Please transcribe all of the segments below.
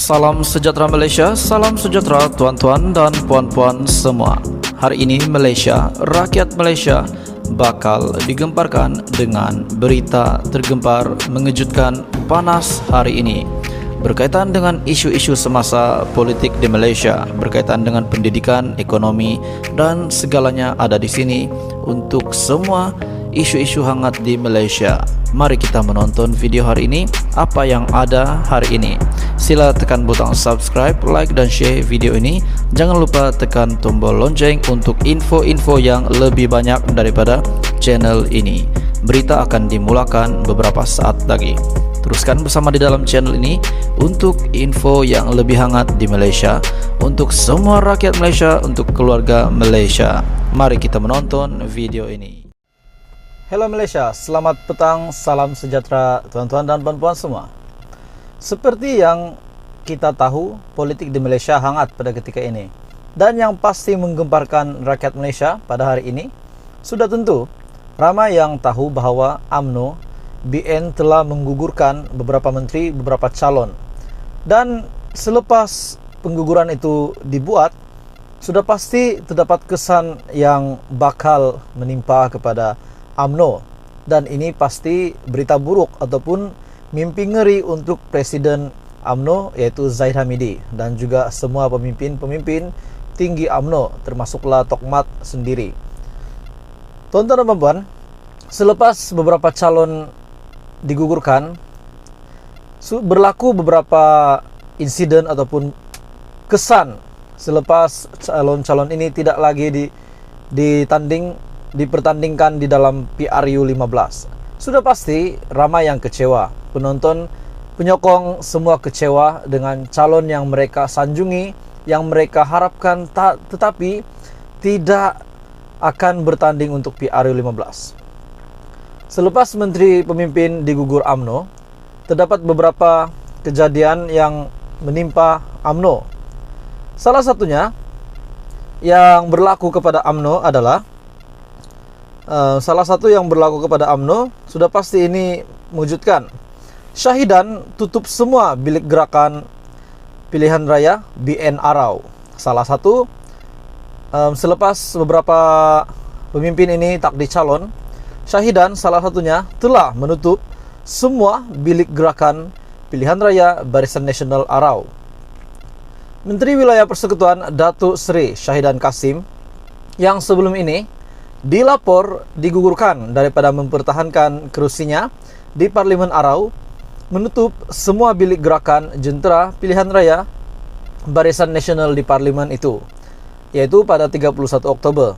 Salam sejahtera Malaysia, salam sejahtera tuan-tuan dan puan-puan semua. Hari ini Malaysia, rakyat Malaysia bakal digemparkan dengan berita tergempar mengejutkan panas hari ini berkaitan dengan isu-isu semasa politik di Malaysia, berkaitan dengan pendidikan, ekonomi dan segalanya ada di sini untuk semua isu-isu hangat di Malaysia. Mari kita menonton video hari ini, apa yang ada hari ini. Sila tekan butang subscribe, like dan share video ini. Jangan lupa tekan tombol lonceng untuk info-info yang lebih banyak daripada channel ini. Berita akan dimulakan beberapa saat lagi. Teruskan bersama di dalam channel ini untuk info yang lebih hangat di Malaysia, untuk semua rakyat Malaysia, untuk keluarga Malaysia. Mari kita menonton video ini. Hello Malaysia, selamat petang, salam sejahtera tuan-tuan dan puan-puan semua. Seperti yang kita tahu, politik di Malaysia hangat pada ketika ini. Dan yang pasti menggemparkan rakyat Malaysia pada hari ini, sudah tentu ramai yang tahu bahawa UMNO, BN telah menggugurkan beberapa menteri, beberapa calon. Dan selepas pengguguran itu dibuat, sudah pasti terdapat kesan yang bakal menimpa kepada UMNO, dan ini pasti berita buruk ataupun mimpi ngeri untuk Presiden UMNO, yaitu Zahid Hamidi, dan juga semua pemimpin-pemimpin tinggi UMNO, termasuklah Tok Mat sendiri. Tuan-tuan dan puan-puan, selepas beberapa calon digugurkan, berlaku beberapa insiden ataupun kesan selepas calon-calon ini tidak lagi dipertandingkan di dalam PRU 15. Sudah pasti ramai yang kecewa. Penonton, penyokong semua kecewa dengan calon yang mereka sanjungi, yang mereka harapkan tetapi tidak akan bertanding untuk PRU 15. Selepas menteri pemimpin digugur UMNO, terdapat beberapa kejadian yang menimpa UMNO. Salah satunya yang berlaku kepada UMNO adalah sudah pasti ini mewujudkan Syahidan tutup semua bilik gerakan pilihan raya BN Arau. Salah satu selepas beberapa pemimpin ini tak dicalon, Syahidan salah satunya telah menutup semua bilik gerakan pilihan raya Barisan Nasional Arau. Menteri Wilayah Persekutuan Datuk Seri Syahidan Kassim yang sebelum ini dilapor digugurkan daripada mempertahankan kerusinya di Parlimen Arau, menutup semua bilik gerakan jentera pilihan raya Barisan Nasional di Parlimen itu, yaitu pada 31 Oktober.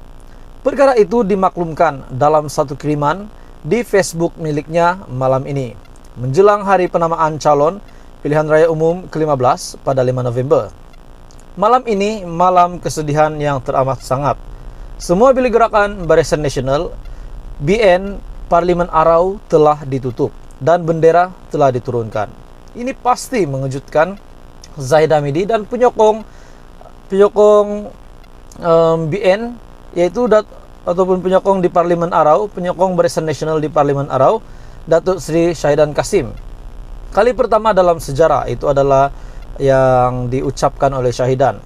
Perkara itu dimaklumkan dalam satu kiriman di Facebook miliknya malam ini, menjelang hari penamaan calon pilihan raya umum ke-15 pada 5 November. Malam ini malam kesedihan yang teramat sangat. Semua bilik gerakan Barisan Nasional BN Parlimen Arau telah ditutup dan bendera telah diturunkan. Ini pasti mengejutkan Zahid Hamidi dan penyokong BN, yaitu ataupun penyokong di Parlimen Arau, penyokong Barisan Nasional di Parlimen Arau, Datuk Seri Syahidan Kassim. Kali pertama dalam sejarah itu adalah yang diucapkan oleh Syahidan.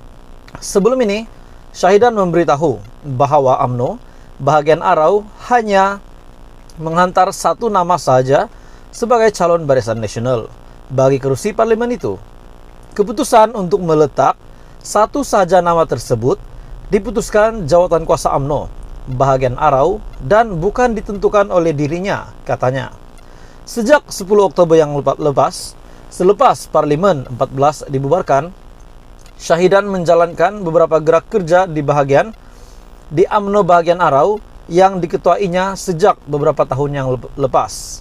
Sebelum ini Syahidan memberitahu bahawa UMNO bahagian Arau hanya menghantar satu nama saja sebagai calon Barisan Nasional bagi kerusi parlimen itu. Keputusan untuk meletak satu saja nama tersebut diputuskan jawatan kuasa UMNO bahagian Arau dan bukan ditentukan oleh dirinya, katanya. Sejak 10 Oktober yang lepas, selepas Parlimen 14 dibubarkan, Syahidan menjalankan beberapa gerak kerja di UMNO bahagian Arau yang diketuainya sejak beberapa tahun yang lepas.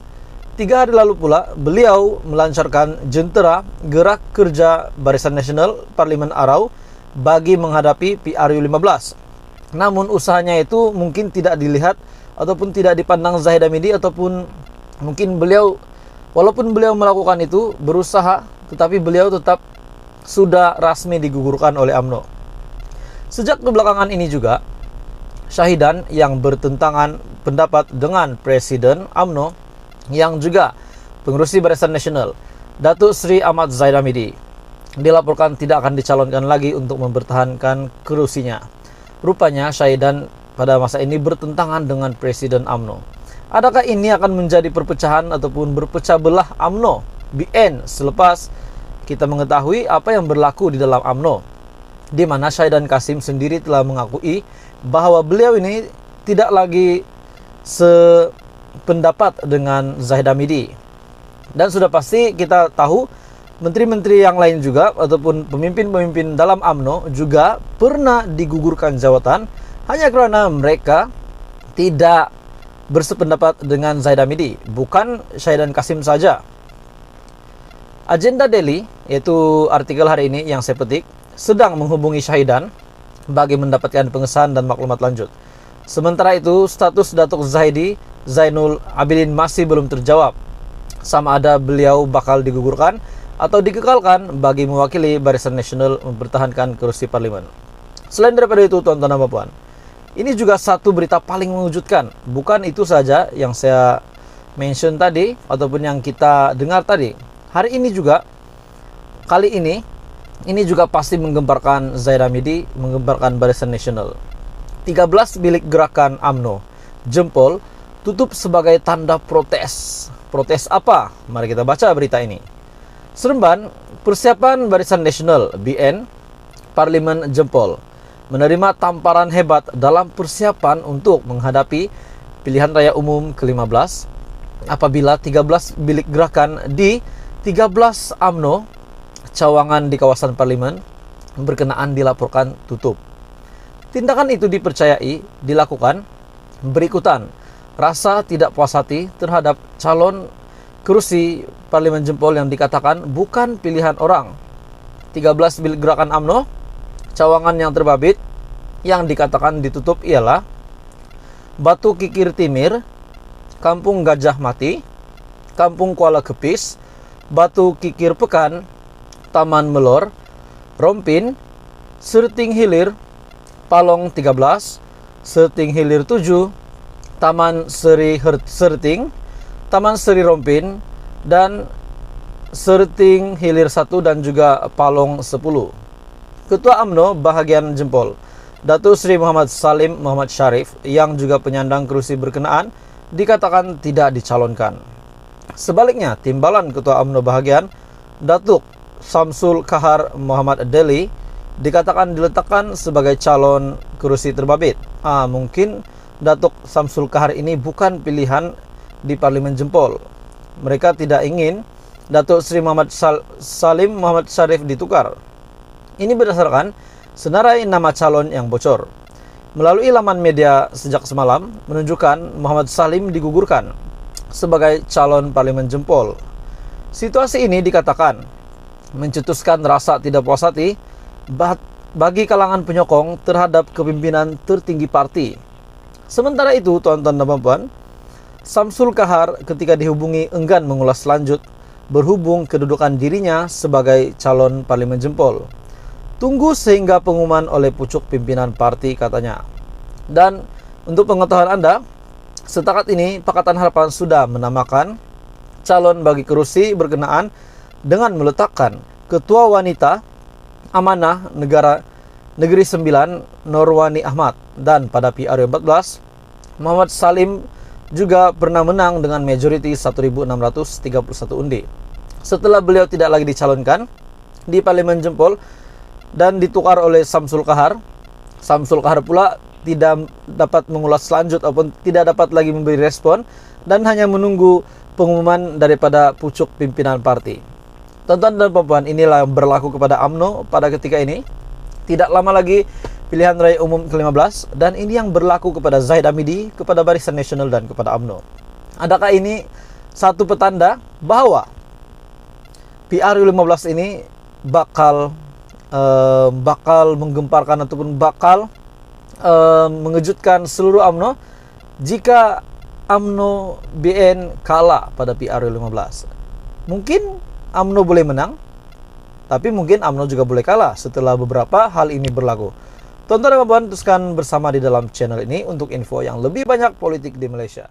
3 hari lalu pula, beliau melancarkan jentera gerak kerja Barisan Nasional Parlimen Arau bagi menghadapi PRU 15. Namun usahanya itu mungkin tidak dilihat ataupun tidak dipandang Zahid Hamidi, ataupun mungkin walaupun beliau melakukan itu, berusaha, tetapi beliau tetap sudah rasmi digugurkan oleh UMNO. Sejak kebelakangan ini juga, Syahidan yang bertentangan pendapat dengan Presiden UMNO yang juga pengerusi Barisan Nasional, Datuk Seri Ahmad Zahid Hamidi, dilaporkan tidak akan dicalonkan lagi untuk mempertahankan kursinya. Rupanya Syahdan pada masa ini bertentangan dengan Presiden UMNO. Adakah ini akan menjadi perpecahan ataupun berpecah belah UMNO BN selepas kita mengetahui apa yang berlaku di dalam UMNO, di mana Syahdan Kasim sendiri telah mengakui bahwa beliau ini tidak lagi sependapat dengan Zahid Hamidi. Dan sudah pasti kita tahu menteri-menteri yang lain juga ataupun pemimpin-pemimpin dalam UMNO juga pernah digugurkan jawatan hanya karena mereka tidak bersependapat dengan Zahid Hamidi. Bukan Syahdan Kasim saja. Agenda Daily, yaitu artikel hari ini yang saya petik, sedang menghubungi Syahdan bagi mendapatkan pengesahan dan maklumat lanjut. Sementara itu, status Datuk Zahidi Zainul Abidin masih belum terjawab, sama ada beliau bakal digugurkan atau dikekalkan bagi mewakili Barisan Nasional mempertahankan kursi parlimen. Selain daripada itu, tuan-tuan dan puan, ini juga satu berita paling mengejutkan. Bukan itu saja yang saya mention tadi ataupun yang kita dengar tadi. Hari ini juga, kali ini juga pasti menggemparkan Zahid Hamidi, menggemparkan Barisan Nasional. 13 bilik gerakan UMNO jempol tutup sebagai tanda protes. Protes apa? Mari kita baca berita ini. Seremban, persiapan Barisan Nasional BN Parlimen jempol, menerima tamparan hebat dalam persiapan untuk menghadapi pilihan raya umum ke-15 apabila 13 bilik gerakan di 13 UMNO cawangan di kawasan parlimen berkenaan dilaporkan tutup. Tindakan itu dipercayai dilakukan berikutan rasa tidak puas hati terhadap calon kursi parlimen jempol yang dikatakan bukan pilihan orang. 13 bilik gerakan UMNO cawangan yang terbabit yang dikatakan ditutup ialah Batu Kikir Timir, Kampung Gajah Mati, Kampung Kuala Kepis, Batu Kikir Pekan, Taman Melor, Rompin, Serting Hilir, Palong 13, Serting Hilir 7, Taman Seri Serting, Taman Seri Rompin, dan Serting Hilir 1 dan juga Palong 10. Ketua UMNO bahagian jempol, Datuk Seri Muhammad Salim Muhammad Syarif, yang juga penyandang kursi berkenaan, dikatakan tidak dicalonkan. Sebaliknya, timbalan Ketua UMNO bahagian, Datuk Samsul Kahar Muhammad Deli, dikatakan diletakkan sebagai calon kursi terbabit. Mungkin Datuk Samsul Kahar ini bukan pilihan di Parlimen jempol. Mereka tidak ingin Datuk Seri Muhammad Salim Muhammad Syarif ditukar. Ini berdasarkan senarai nama calon yang bocor. Melalui laman media sejak semalam menunjukkan Muhammad Salim digugurkan sebagai calon parlimen jempol. Situasi ini dikatakan mencetuskan rasa tidak puas hati bagi kalangan penyokong terhadap kepimpinan tertinggi parti. Sementara itu, tuan-tuan dan puan, Samsul Kahar ketika dihubungi enggan mengulas lanjut berhubung kedudukan dirinya sebagai calon parlimen jempol. Tunggu sehingga pengumuman oleh pucuk pimpinan parti, katanya. Dan untuk pengetahuan Anda, setakat ini Pakatan Harapan sudah menamakan calon bagi kursi berkenaan dengan meletakkan Ketua Wanita Amanah Negeri 9 Norwani Ahmad. Dan pada PRU 14, Muhammad Salim juga pernah menang dengan majority 1.631 undi. Setelah beliau tidak lagi dicalonkan di Parlimen jempol dan ditukar oleh Samsul Kahar, Samsul Kahar pula tidak dapat mengulas lanjut ataupun tidak dapat lagi memberi respon dan hanya menunggu pengumuman daripada pucuk pimpinan parti. Tuan-tuan dan puan, inilah yang berlaku kepada UMNO pada ketika ini. Tidak lama lagi pilihan raya umum ke-15 dan ini yang berlaku kepada Zahid Hamidi, kepada Barisan Nasional dan kepada UMNO. Adakah ini satu petanda bahwa PRU 15 ini bakal menggemparkan ataupun bakal mengejutkan seluruh UMNO jika UMNO BN kalah pada PRU 15? Mungkin UMNO boleh menang, tapi mungkin UMNO juga boleh kalah setelah beberapa hal ini berlaku. Tuan-tuan dan puan, teruskan bersama di dalam channel ini untuk info yang lebih banyak politik di Malaysia.